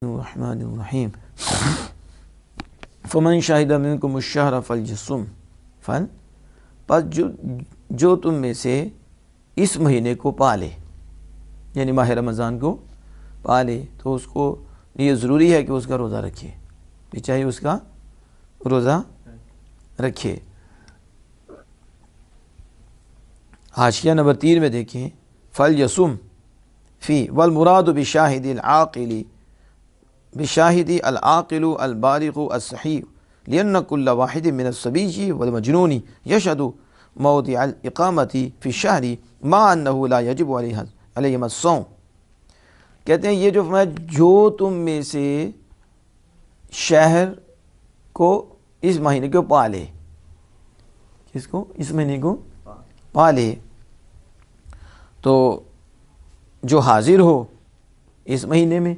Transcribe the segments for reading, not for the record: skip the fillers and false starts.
الرحمن الرحیم فمن شہد منکم الشہر فلیصم پس جو تم میں سے اس مہینے کو پالے، یعنی ماہ رمضان کو پالے، تو اس کو یہ ضروری ہے کہ اس کا روزہ رکھے، یہ چاہیے اس کا روزہ رکھے۔ حاشیہ نمبر 3 میں دیکھیں، فلیصم فی والمراد بشاہد العاقل بشاہد العاقل البالغ الصحیح لأن كل واحد من الصبي والمجنون يشهد موضع الإقامة في الشهر مع أنه لا يجب عليهم الصوم۔ کہتے ہیں یہ جو فرمایا جو تم میں سے شہر کو اس مہینے کو پالے، کس کو؟ اس مہینے کو پالے، تو جو حاضر ہو اس مہینے میں،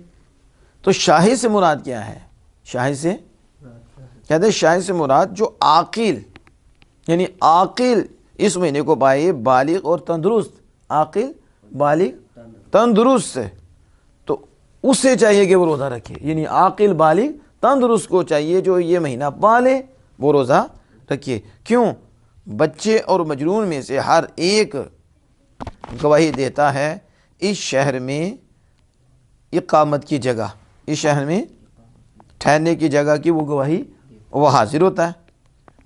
تو شاہد سے مراد کیا ہے؟ شاہد سے کہتے ہیں شاہد سے مراد جو عاقل، یعنی عاقل اس مہینے کو پائے، بالغ اور تندرست، عاقل بالغ تندرست سے، تو اس سے چاہیے کہ وہ روزہ رکھے، یعنی عاقل بالغ تندرست کو چاہیے جو یہ مہینہ پالے وہ روزہ رکھے۔ کیوں؟ بچے اور مجنون میں سے ہر ایک گواہی دیتا ہے اس شہر میں اقامت کی جگہ، اس شہر میں ٹھہرنے کی جگہ کی وہ گواہی وہ حاضر ہوتا ہے،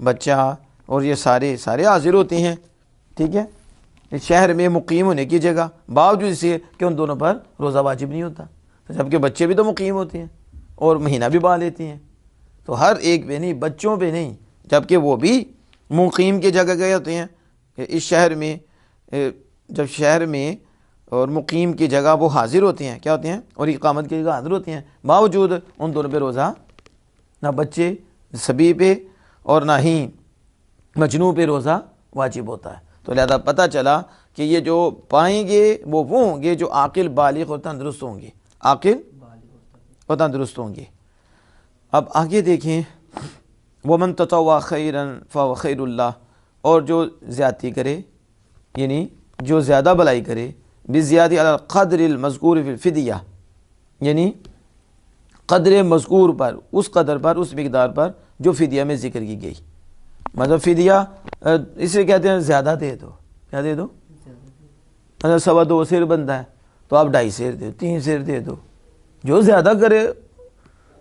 بچہ اور یہ سارے حاضر ہوتے ہیں، ٹھیک ہے، اس شہر میں مقیم ہونے کی جگہ، باوجود اس سے کہ ان دونوں پر روزہ واجب نہیں ہوتا، جبکہ بچے بھی تو مقیم ہوتے ہیں اور مہینہ بھی پا لیتے ہیں، تو ہر ایک پہ نہیں، بچوں پہ نہیں، جبکہ وہ بھی مقیم کی جگہ گئے ہوتے ہیں اس شہر میں، جب شہر میں اور مقیم کی جگہ وہ حاضر ہوتے ہیں، کیا ہوتے ہیں؟ اور اقامت کی جگہ حاضر ہوتے ہیں، باوجود ان دونوں پہ روزہ نہ بچے صبی پہ اور نہ ہی مجنون پہ روزہ واجب ہوتا ہے۔ تو لہذا پتہ چلا کہ یہ جو پائیں گے وہ ہوں گے جو عاقل بالغ اور تندرست ہوں گے، عاقل اور تندرست ہوں گے۔ اب آگے دیکھیں، وَمَن تَطَوَّعَ خَيْرًا فَهُوَ خَيْرٌ لَّهُ، اور جو زیادتی کرے، یعنی جو زیادہ بھلائی کرے، بِزِيَادَةِ عَلَى الْقَدْرِ الْمَذْكُورِ فِي الْفِدْيَةِ، یعنی قدر مذکور پر، اس قدر پر، اس مقدار پر جو فدیہ میں ذکر کی گئی، مطلب فدیہ اسے کہتے ہیں زیادہ دے دو، کیا دے دو؟ مطلب 2.25 سیر بنتا ہے تو آپ 2.5 سیر دے دو، 3 سیر دے دو، جو زیادہ کرے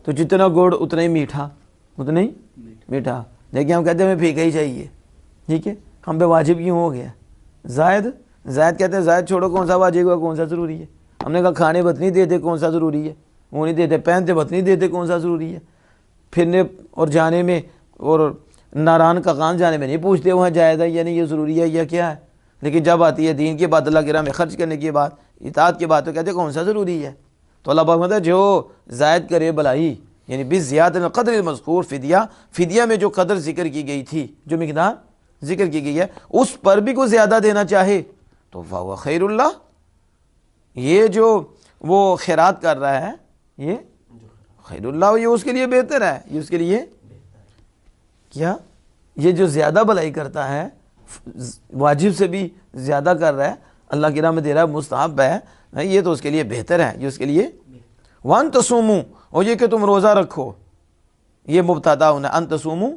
تو جتنا گڑ اتنا ہی میٹھا، اتنا ہی میٹھا، لیکن ہم کہتے ہیں ہمیں پھیکا ہی چاہیے، ٹھیک ہے، ہم پہ واجب کیوں ہو گیا؟ زائد کہتے ہیں زائد چھوڑو، کون سا واجب ہے کون سا ضروری ہے؟ ہم نے کہا کھانے بتنی دیتے کون سا ضروری ہے؟ وہ نہیں دیتے، پہنتے بتنی دیتے کون سا ضروری ہے؟ پھرنے اور جانے میں اور ناران کا کان جانے میں نہیں پوچھتے وہاں جائز ہے یا نہیں، یہ ضروری ہے یا کیا ہے، لیکن جب آتی ہے دین کی بات، اللہ کی راہ میں خرچ کرنے کی بات، اطاعت کی بات، تو کہتے ہیں کون سا ضروری ہے؟ تو اللہ پاک ہے جو زائد کرے بلائی، یعنی بِزِيَادَةِ الْقَدْرِ الْمَذْكُورِ فدیہ میں جو قدر ذکر کی گئی تھی، جو مقدار ذکر کی گئی ہے، اس پر بھی کوئی زیادہ دینا چاہے تو فَهُوَ خَيْرٌ لَّهُ، یہ جو وہ خیرات کر رہا ہے یہ خیر اللہ، یہ اس کے لیے بہتر ہے، یہ اس کے لیے کیا، یہ جو زیادہ بھلائی کرتا ہے، واجب سے بھی زیادہ کر رہا ہے، اللہ کی راہ میں دے رہا ہے، مستحب ہے، یہ تو اس کے لیے بہتر ہے، یہ اس کے لیے وَأَن تَصُومُوا، اور یہ کہ تم روزہ رکھو، یہ مبتدا ہونا، ان تصوموا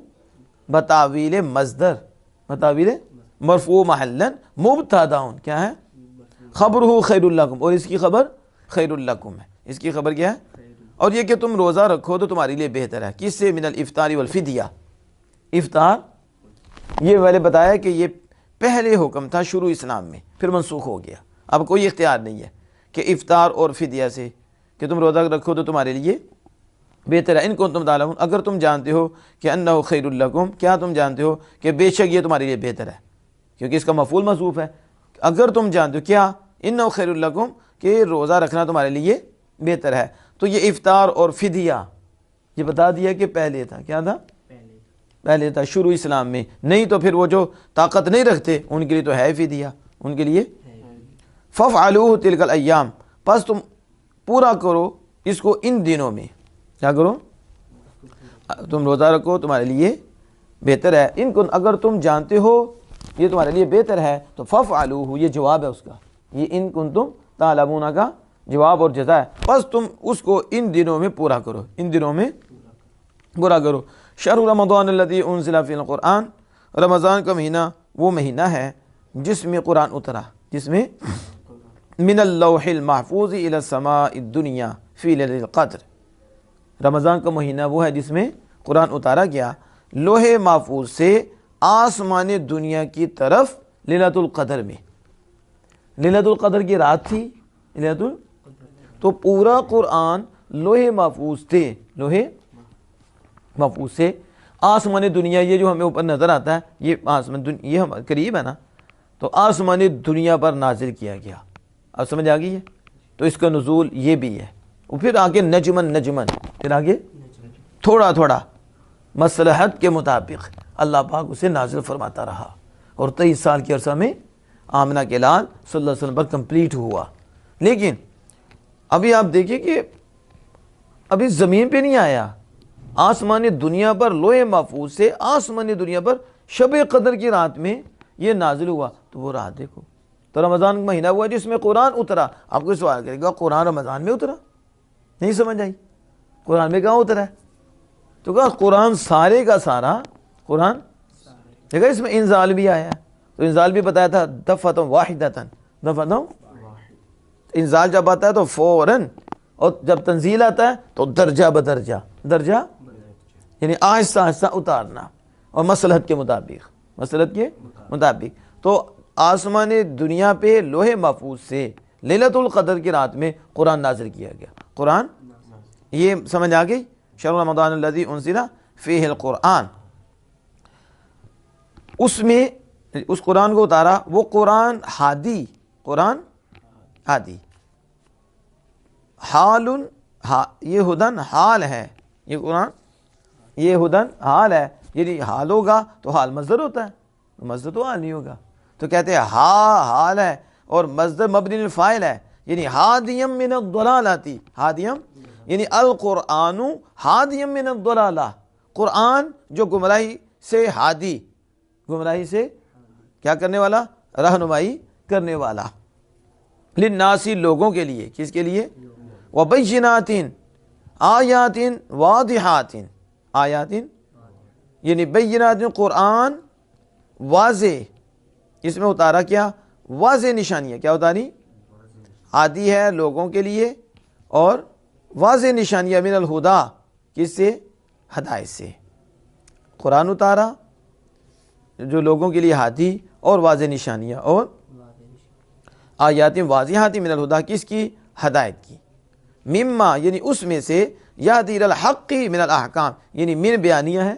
بتاویل مصدر، بتاویل مرفوع محلا مبتدا، کیا ہے؟ خبرہ خیر لکم، اور اس کی خبر خیر لکم ہے، اس کی خبر کیا ہے؟ اور یہ کہ تم روزہ رکھو تو تمہارے لیے بہتر ہے، کس سے؟ من الافطار والفدیہ، افطار، یہ میں نے بتایا کہ یہ پہلے حکم تھا شروع اسلام میں، پھر منسوخ ہو گیا، اب کوئی اختیار نہیں ہے کہ افطار اور فدیہ سے کہ تم روزہ رکھو تو تمہارے لیے بہتر ہے، ان کو تم تعلمون، اگر تم جانتے ہو کہ انہ خیر لکم، کیا تم جانتے ہو کہ بے شک یہ تمہارے لیے بہتر ہے، کیونکہ اس کا مفعول محذوف ہے، اگر تم جانتے ہو کیا انہ خیر لکم، کہ روزہ رکھنا تمہارے لیے بہتر ہے، تو یہ افطار اور فدیہ یہ بتا دیا کہ پہلے تھا، کیا تھا؟ پہلے تھا شروع اسلام میں، نہیں تو پھر وہ جو طاقت نہیں رکھتے ان کے لیے تو ہے فدیہ، ان کے لیے فَافْعَلُوهُ تِلْكَ الْأَيَّامِ، پس تم پورا کرو اس کو ان دنوں میں، کیا کرو؟ تم روزہ رکھو تمہارے لیے بہتر ہے، ان کو اگر تم جانتے ہو یہ تمہارے لیے بہتر ہے تو فَافْعَلُوهُ، یہ جواب ہے اس کا، یہ ان کنتم تعلمون کا جواب اور جزا ہے، بس تم اس کو ان دنوں میں پورا کرو، ان دنوں میں پورا کرو۔ شہر رمضان الذی انزل فیہ القرآن، رمضان کا مہینہ وہ مہینہ ہے جس میں قرآن اترا، جس میں من اللوح المحفوظ الی السماء الدنیا فی لیلۃ القدر، رمضان کا مہینہ وہ ہے جس میں قرآن اتارا گیا لوح محفوظ سے آسمان دنیا کی طرف لیلۃ القدر میں۔ لیلۃ القدر کی رات تھی لیلۃ تو پورا قرآن لوح محفوظ تھے، لوح محفوظ سے آسمان دنیا، یہ جو ہمیں اوپر نظر آتا ہے یہ آسمان دنیا، یہ ہم قریب ہے نا، تو آسمان دنیا پر نازل کیا گیا۔ اب سمجھ آ گئی ہے؟ تو اس کا نزول یہ بھی ہے، اور پھر آگے نجمن نجمن، پھر آگے تھوڑا تھوڑا مصلحت کے مطابق اللہ پاک اسے نازل فرماتا رہا، اور 23 سال کے عرصہ میں آمنہ کے لال صلی اللہ علیہ وسلم پر کمپلیٹ ہوا۔ لیکن ابھی آپ دیکھیں کہ ابھی زمین پہ نہیں آیا، آسمان دنیا پر لوح محفوظ سے آسمان دنیا پر شب قدر کی رات میں یہ نازل ہوا۔ تو وہ رات دیکھو، تو رمضان کا مہینہ ہوا جس میں قرآن اترا۔ آپ کو سوال کرے گا قرآن رمضان میں اترا؟ نہیں سمجھ آئی؟ قرآن میں کہاں اترا ہے؟ تو کہا قرآن سارے کا سارا قرآن، دیکھا اس میں انزال بھی آیا ہے، تو انزال بھی بتایا تھا دفعۃ واحدۃ، دفعۃ، انزال جب آتا ہے تو فوراً، اور جب تنزیل آتا ہے تو درجہ بدرجہ، درجہ یعنی آہستہ آہستہ اتارنا، اور مصلحت کے مطابق، مصلحت کے مطابق۔ تو آسمان دنیا پہ لوح محفوظ سے لیلۃ القدر کی رات میں قرآن نازل کیا گیا۔ قرآن یہ سمجھ آ گئی؟ شہر رمضان الذی انزل فیہ القرآن، اس میں اس قرآن کو اتارا، وہ قرآن ہادی، قرآن ہادی، حال، یہ ہدن حال ہے، یہ قرآن یہ ہدن حال ہے، یعنی حال ہوگا تو حال مصدر ہوتا ہے، مصدر تو حال نہیں ہوگا، تو کہتے ہیں حال ہے، اور مصدر مبنی للفاعل ہے، یعنی ہادیم من الضلالۃ، ہادیم یعنی القرآن ہادیم من الضلالہ، قرآن جو گمراہی سے ہادی، گمراہی سے کیا کرنے والا، رہنمائی کرنے والا، للناس لوگوں کے لیے، کس کے لیے، وبینات آیات واضحات، آیات یعنی بینات قرآن واضح، اس میں اتارا کیا، واضح نشانیاں، کیا اتاری، ہادی ہے لوگوں کے لیے، اور واضح نشانیاں من الہدا، کس سے، ہدایت سے، قرآن اتارا جو لوگوں کے لیے ہادی اور واضح نشانیاں، اور آیات واضحات من الہدا، کس کی، ہدایت کی، مما یعنی اس میں سے، یہدی الی الحق من الاحکام، یعنی من بیانیہ ہے،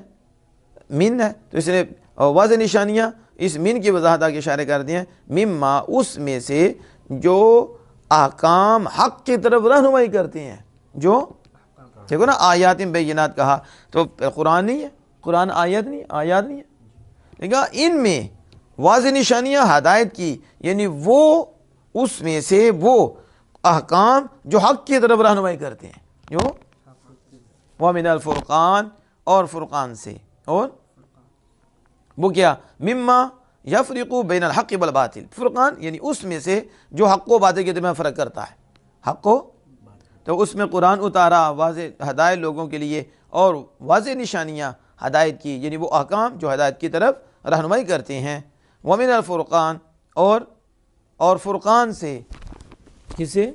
من ہے تو اس نے واضح نشانیاں، اس من کی وضاحت آگے اشارے کر دیے ہیں، مما اس میں سے جو احکام حق کی طرف رہنمائی کرتے ہیں، جو دیکھو نا آیات بینات کہا تو قرآن نہیں ہے، قرآن آیت نہیں، آیات نہیں ہے، دیکھا ان میں واضح نشانیاں ہدایت کی، یعنی وہ اس میں سے وہ احکام جو حق کی طرف رہنمائی کرتے ہیں، جو وَمِنَ الفرقان، اور فرقان سے، اور وہ کیا، مما یفرق بین الحق والباطل، فرقان یعنی اس میں سے جو حق و باطل کے درمیان فرق کرتا ہے، حق و، تو اس میں قرآن اتارا واضح ہدایت لوگوں کے لیے، اور واضح نشانیاں ہدایت کی، یعنی وہ احکام جو ہدایت کی طرف رہنمائی کرتے ہیں، وَمِنَ الفرقان، اور فرقان سے، کسے،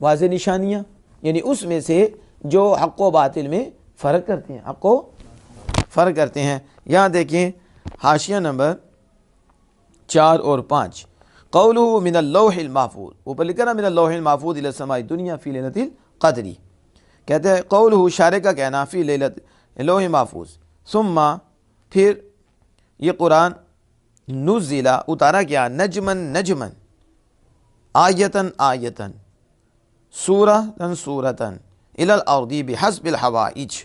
واضح نشانیاں یعنی اس میں سے جو حق و باطل میں فرق کرتے ہیں، حق و فرق کرتے ہیں۔ یہاں دیکھیں حاشیہ نمبر 4 اور 5، قولہ من اللوح المحفوظ، اوپر لکھا نا من اللوح المحفوظ الی السماء الدنیا فی لیلۃ القدر، کہتے ہیں قولہ شارع کا کہنا، فی لیلۃ لوح محفوظ، ثم پھر یہ قرآن نزل اتارا گیا، نجمن نجمن، آیتن آیتن، سورتن سورتن، الی الارض بحسب الحوائج،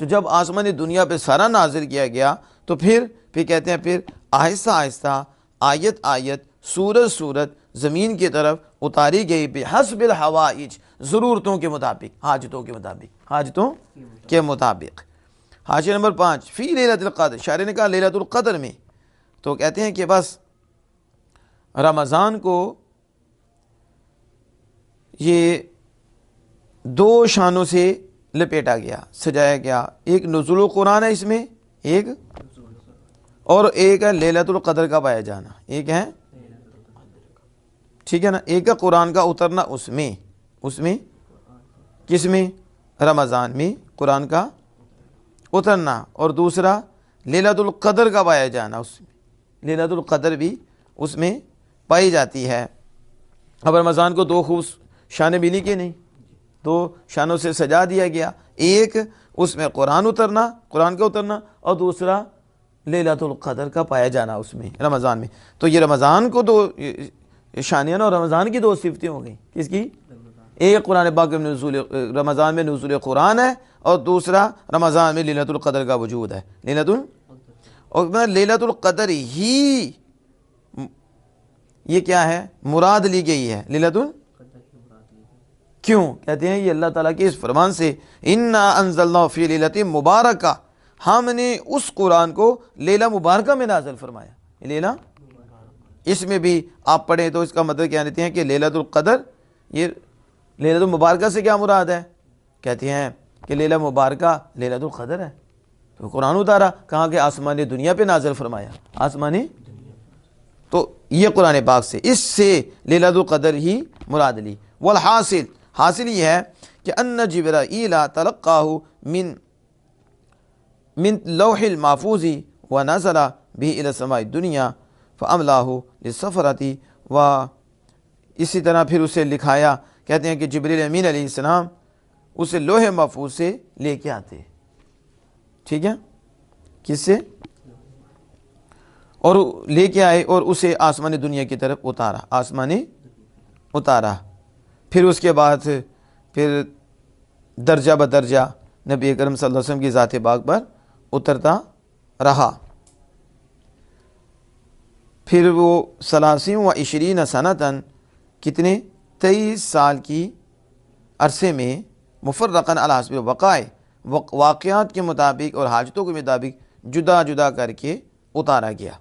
تو جب آسمان دنیا پہ سارا نازل کیا گیا تو پھر کہتے ہیں پھر آہستہ آہستہ، آیت آیت، سورت سورت زمین کی طرف اتاری گئی، بحسب الحوائج، ضرورتوں کے مطابق، حاجتوں کے مطابق، حاجتوں کے مطابق۔ حاشیہ نمبر 5، فی لیلۃ القدر، شاعر نے کہا لیلۃ القدر میں، تو کہتے ہیں کہ بس رمضان کو یہ دو شانوں سے لپیٹا گیا، سجایا گیا. ایک نزول القرآن ہے اس میں، ایک اور ایک ہے لیلۃ القدر کا پایا جانا. ایک ہے ٹھیک ہے نا، ایک ہے قرآن کا اترنا اس میں کس میں؟ رمضان میں قرآن کا اترنا، اور دوسرا لیلۃ القدر کا پایا جانا. اس میں لیلۃ القدر بھی اس میں پائی جاتی ہے. اب رمضان کو دو خوب شانیں ملی کہ نہیں؟ دو شانوں سے سجا دیا گیا. ایک اس میں قرآن کا اترنا، اور دوسرا لیلۃ القدر کا پایا جانا اس میں رمضان میں. تو یہ رمضان کو دو شانیاں اور رمضان کی دو صفتیں ہو گئیں. کس کی؟ ایک قرآن پاک میں رمضان میں نزول قرآن ہے، اور دوسرا رمضان میں لیلۃ القدر کا وجود ہے. لیلۃ القدر ہی یہ کیا ہے؟ مراد لی گئی ہے. کیوں کہتے ہیں؟ یہ اللہ تعالیٰ کے اس فرمان سے، اِنَّا أَنزَلْنَاهُ فِي لَيْلَةٍ مُبَارَكَةٍ، ہم نے اس قرآن کو لیلہ مبارکہ میں نازل فرمایا. لیلہ اس میں بھی آپ پڑھیں تو اس کا مطلب کیا لیتے ہیں کہ لیلۃ القدر، یہ لیلۃ المبارکہ سے کیا مراد ہے؟ کہتے ہیں کہ لیلہ مبارکہ لیلۃ القدر ہے. تو قرآن اتارا کہاں کہ آسمان دنیا پہ نازل فرمایا، آسمانی. تو یہ قرآن پاک سے، اس سے لیلۃ القدر ہی مراد لی. والحاصل، حاصل یہ ہے کہ ان جبرائیل تلقاہ من لوح المحفوظ ونزل به الى السماء الدنیا فاملاہ للسفرۃ، و اسی طرح پھر اسے لکھایا. کہتے ہیں کہ جبریل امین علیہ السلام اسے لوح محفوظ سے لے کے آتے. ٹھیک ہے، کس سے؟ اور لے کے آئے اور اسے آسمان دنیا کی طرف اتارا. پھر اس کے بعد پھر درجہ بدرجہ نبی اکرم صلی اللہ علیہ وسلم کی ذات پاک پر اترتا رہا. پھر وہ 23 سنتاً کتنے 23 سال کی عرصے میں مفرقاً علی حسب الوقائع، واقعات کے مطابق اور حاجتوں کے مطابق جدا جدا کر کے اتارا گیا.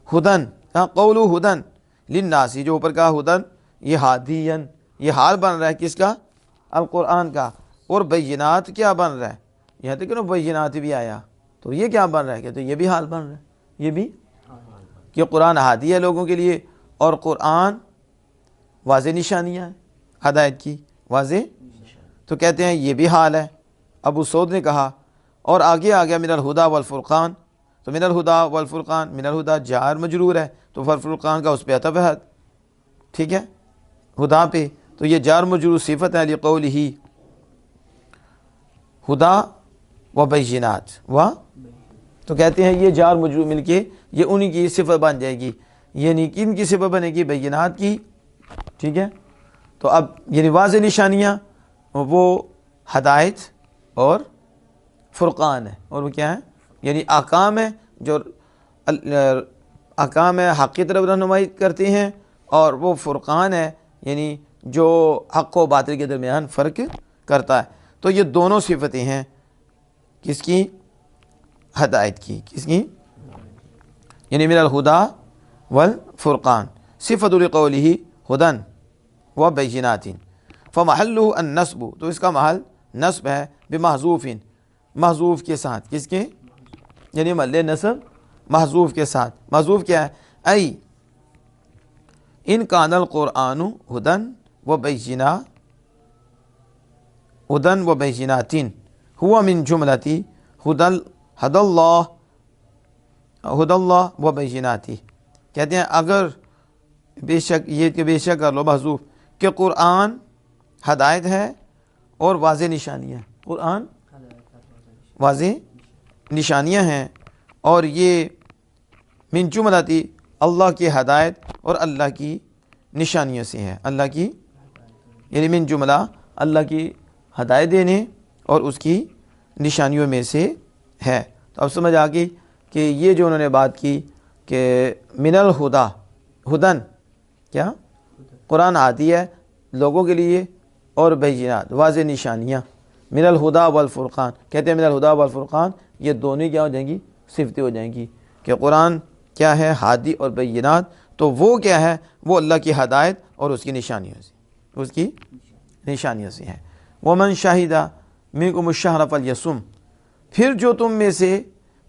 ہدن، قولو ہدن للناس، جو اوپر کا ہدن یہ ہادین، یہ حال بن رہا ہے کس کا؟ القرآن کا. اور بینات کیا بن رہا ہے؟ یہاں تک کہ بینات بھی آیا، تو یہ کیا بن رہا ہے؟ کہ تو یہ بھی حال بن رہا ہے، یہ بھی کہ قرآن ہادی ہے لوگوں کے لیے، اور قرآن واضح نشانیاں ہیں ہدایت کی، واضح. تو کہتے ہیں یہ بھی حال ہے. ابو سعود نے کہا، اور آگے آ گیا من الہدا والفرقان. تو من الہدا والفرقان، من الہدا جار مجرور ہے، تو فرقان کا اس پہ عطف ہے، ٹھیک ہے، ہدا پہ. تو یہ جار مجرور صفت ہے لقولہ ہدا و بینات تو کہتے ہیں یہ جار مجرور مل کے یہ انہی کی صفت بن جائے گی. یعنی کن کی صفت بنے گی؟ بینات کی. ٹھیک ہے، تو اب یعنی واضح نشانیاں وہ ہدایت اور فرقان ہے. اور وہ کیا ہے؟ یعنی احکام ہے، جو احکام ہے حق کی طرف رہنمائی کرتے ہیں، اور وہ فرقان ہے یعنی جو حق و باطل کے درمیان فرق کرتا ہے. تو یہ دونوں صفتیں ہیں کس کی؟ ہدایت کی. کس کی؟ یعنی من الہدا والفرقان. صفت لقولہ ہدن و بینات فمحلہ النصب، تو اس کا محل نصب ہے بمحذوف، محذوف کے ساتھ. کس کے؟ یعنی محل نصب محذوف کے ساتھ. محذوف کیا ہے؟ ای ان کان القرآن ہدن و بینات ہوا من جملتی ہد اللہ و بینات. کہتے ہیں اگر بے شک یہ کہ بے شک کر لو محذوف کہ قرآن ہدایت ہے اور واضح نشانیاں، قرآن واضح نشانیاں ہیں، اور یہ من جملتی اللہ کی ہدایت اور اللہ کی نشانیوں سے ہے. اللہ کی یعنی من جملہ اللہ کی ہدایت دینے اور اس کی نشانیوں میں سے ہے. تو اب سمجھ آ گئی کہ یہ جو انہوں نے بات کی کہ من الہدا، ہدن کیا؟ قرآن آتی ہے لوگوں کے لیے، اور بینات واضح نشانیاں. من الہدا والفرقان، کہتے ہیں من الہدا والفرقان یہ دونوں کیا ہو جائیں گی؟ صفتیں ہو جائیں گی کہ قرآن کیا ہے؟ ہادی اور بینات، تو وہ کیا ہے؟ وہ اللہ کی ہدایت اور اس کی نشانیوں سے ہے۔ وَمَنْ شَهِدَ مِنْكُمُ الشَّهْرَ فَلْيَصُمْ، پھر جو تم میں سے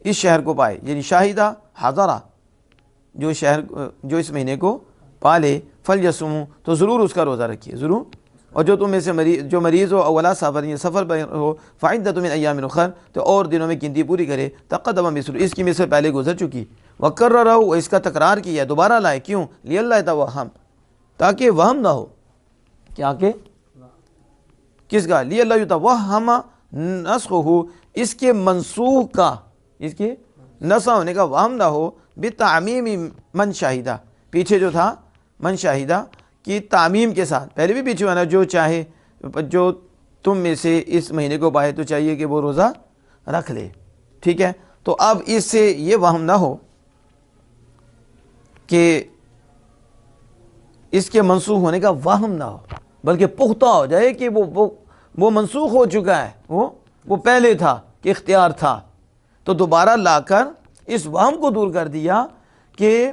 اس شہر کو پائے، یعنی شاہدہ حضرہ، جو اس مہینے کو پالے، فَلْيَصُمْ، تو ضرور اس کا روزہ رکھیے، ضرور۔ اور جو تم میں سے مریض ہو اولا سفر، یا سفر پر ہو، فَعِدَّةٌ مِنْ أَيَّامٍ أُخَرَ، تو اور دنوں میں گنتی پوری کرے، تقدم مثل، اس کی مثل پہلے گزر چکی، وَكَرَّرَهُ، اس کا تکرار کیا، دوبارہ لائے، کیوں؟ لِأَلَّا يَتَوَهَّمَ، تاکہ وہم نہ ہو، کیا کہ کس کا؟ لِأَلَّا يَتَوَهَّمَ نَسْخُهُ، اس کے منسوخ کا، اس کے نسخ ہونے کا وہم نہ ہو، بِتَعْمِيمِ مَنْ شَاہدہ، پیچھے جو تھا من شاہدہ کی تعمیم کے ساتھ، پہلے بھی پیچھے ہونا، جو چاہے، جو تم میں سے اس مہینے کو پائے تو چاہیے کہ وہ روزہ رکھ لے، ٹھیک ہے؟ تو اب اس سے یہ وہم نہ ہو کہ اس کے منسوخ ہونے کا وہم نہ ہو، بلکہ پختہ ہو جائے کہ وہ منسوخ ہو چکا ہے، وہ پہلے تھا کہ اختیار تھا، تو دوبارہ لا کر اس وہم کو دور کر دیا کہ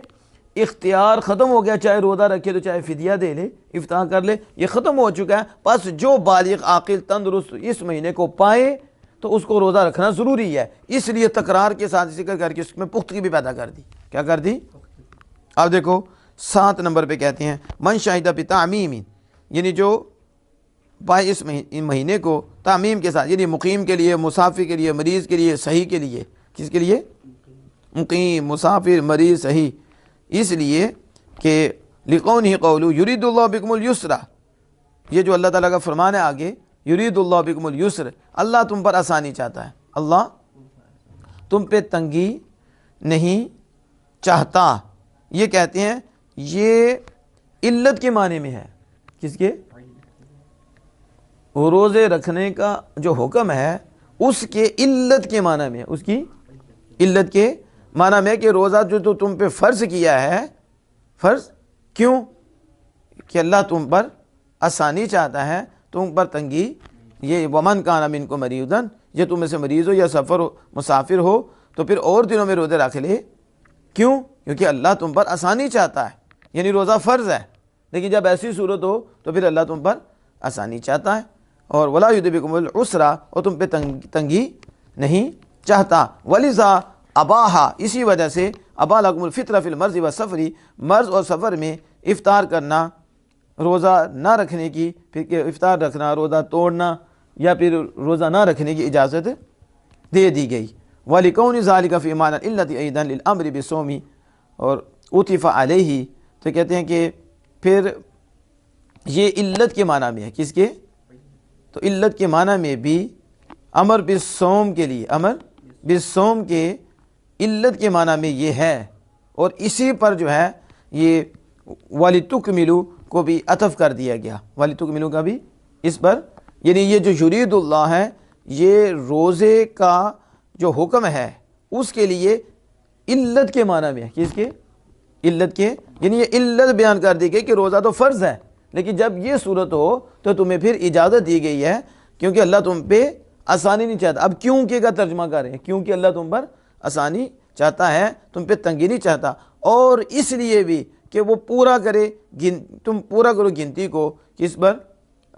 اختیار ختم ہو گیا، چاہے روزہ رکھے تو چاہے فدیہ دے لے، افطار کر لے، یہ ختم ہو چکا ہے، بس جو بالغ عاقل تندرست اس مہینے کو پائے تو اس کو روزہ رکھنا ضروری ہے، اس لیے تکرار کے ساتھ ذکر کر کے اس میں پختگی بھی پیدا کر دی، کیا کر دی؟ اب دیکھو 7 نمبر پہ کہتے ہیں من شاہدہ بتعمیم، یعنی جو پائے اس مہینے کو تعمیم کے ساتھ، یعنی مقیم کے لیے، مسافر کے لیے، مریض کے لیے، صحیح کے لیے، کس کے لیے؟ مقیم، مسافر، مریض، صحیح، اس لیے کہ لِقَوْنِهِ قَوْلُ يُرِيدُ اللَّهُ بِكُمُ الْيُسْرَ، یہ جو اللہ تعالیٰ کا فرمان ہے آگے، يُرِيدُ اللَّهُ بِكُمُ الْيُسْرَ، اللہ تم پر آسانی چاہتا ہے، اللہ تم پہ تنگی نہیں چاہتا، یہ کہتے ہیں یہ علت کے معنی میں ہے، کس کے؟ روزے رکھنے کا جو حکم ہے اس کے علت کے معنی میں، اس کی علت کے معنی میں کہ روزہ جو تو تم پہ فرض کیا ہے، فرض کیوں؟ کہ اللہ تم پر آسانی چاہتا ہے، تم پر تنگی، یہ ومن کان منکم مریضا، یہ تم میں سے مریض ہو یا سفر ہو، مسافر ہو تو پھر اور دنوں میں روزے رکھ لے، کیوں؟ کیونکہ اللہ تم پر آسانی چاہتا ہے، یعنی روزہ فرض ہے، لیکن جب ایسی صورت ہو تو پھر اللہ تم پر آسانی چاہتا ہے، اور ولا یرید بکم العسر، اور تم پہ تنگی نہیں چاہتا، ولذا اباہا، اسی وجہ سے اباح لکم الفطر فی المرض والسفر، مرض اور سفر میں افطار کرنا، روزہ نہ رکھنے کی، پھر افطار رکھنا، روزہ توڑنا یا پھر روزہ نہ رکھنے کی اجازت دے دی گئی، وَلِكَوْنِ ذَلِكَ فِي مَعْنَى الْعِلَّةِ أَيْضًا لِلْأَمْرِ بِالصَّوْمِ، اور عُطِفَ عَلَيْهِ، تو کہتے ہیں کہ پھر یہ علت کے معنی میں ہے، کس کے؟ تو علت کے معنی میں بھی امر بالصوم کے لیے، امر بالصوم کے علت کے معنی میں یہ ہے، اور اسی پر جو ہے یہ وَلِتُكْمِلُوا کو بھی عطف کر دیا گیا، وَلِتُكْمِلُوا کا بھی اس پر، یعنی یہ جو یرید اللہ ہے، یہ روزے کا جو حکم ہے اس کے لیے علت کے معنی میں ہے، کس کے؟ علت کے، یعنی یہ علت بیان کر دی گئی کہ روزہ تو فرض ہے، لیکن جب یہ صورت ہو تو تمہیں پھر اجازت دی گئی ہے، کیونکہ اللہ تم پہ آسانی نہیں چاہتا۔ اب کیونکہ کا ترجمہ کریں، کیونکہ اللہ تم پر آسانی چاہتا ہے، تم پہ تنگی نہیں چاہتا، اور اس لیے بھی کہ وہ پورا کرے، تم پورا کرو گنتی کو، کس پر؟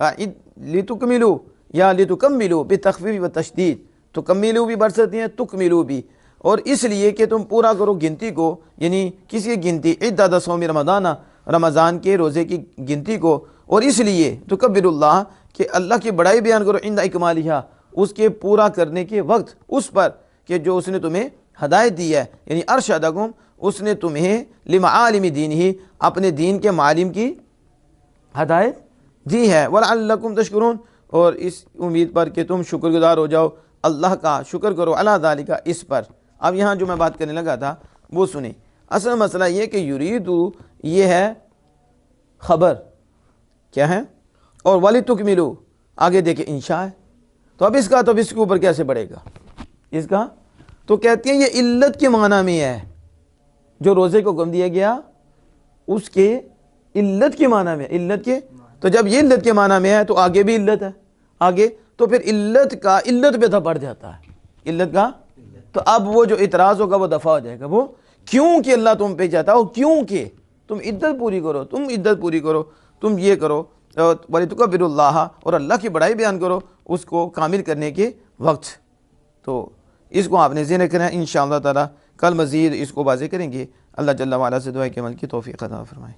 لِتُكْمِلُوا یا لِتُكَمِّلُوا بِتَخْفِیف وَتَشْدِید، تکمیلو بھی بڑھ سکتی ہیں، تکمیلو بھی، اور اس لیے کہ تم پورا کرو گنتی کو، یعنی کسی گنتی عدۃ صوم رمضان، رمضان کے روزے کی گنتی کو، اور اس لیے تکبر اللہ کہ اللہ کی بڑائی بیان کرو عند اکمالہ، اس کے پورا کرنے کے وقت، اس پر کہ جو اس نے تمہیں ہدایت دی ہے، یعنی ارشدکم، اس نے تمہیں لمعالم دینہ، اپنے دین کے معالم کی ہدایت دی ہے، وَلَعَلَّكُمْ تَشْكُرُونَ، اور اس امید پر کہ تم شکر گزار ہو جاؤ، اللہ کا شکر کرو، علی ذالک، اس پر۔ اب یہاں جو میں بات کرنے لگا تھا وہ سنیں، اصل مسئلہ یہ کہ یریدو یہ ہے خبر، کیا ہے؟ اور وَلِتُكْمِلُوا آگے دیکھیں انشاء ہے، تو اب اس کا تو اس کے اوپر کیسے بڑھے گا اس کا؟ تو کہتے ہیں یہ علت کے معنی میں ہے، جو روزے کو حکم دیا گیا اس کے علت کے معنی میں، علت کے، تو جب یہ علت کے معنی میں ہے تو آگے بھی علت ہے، آگے تو پھر علت کا علت پہ تھا پڑ جاتا ہے، علت کا، تو اب وہ جو اعتراض ہوگا وہ دفع ہو جائے گا، وہ کیوں کہ اللہ تم پہ چاہتا ہو، کیوں کہ تم عدت پوری کرو، تم عدت پوری کرو، تم یہ کرو، وَلِتُكَبِّرُوا اللَّهَ، اور اللہ کی بڑائی بیان کرو اس کو کامل کرنے کے وقت۔ تو اس کو آپ نے ذہن رکھنا ہے، انشاءاللہ تعالی کل مزید اس کو واضح کریں گے۔ اللہ جل وعلا سے دعا ہے کہ عمل کی توفیق عطا فرمائے۔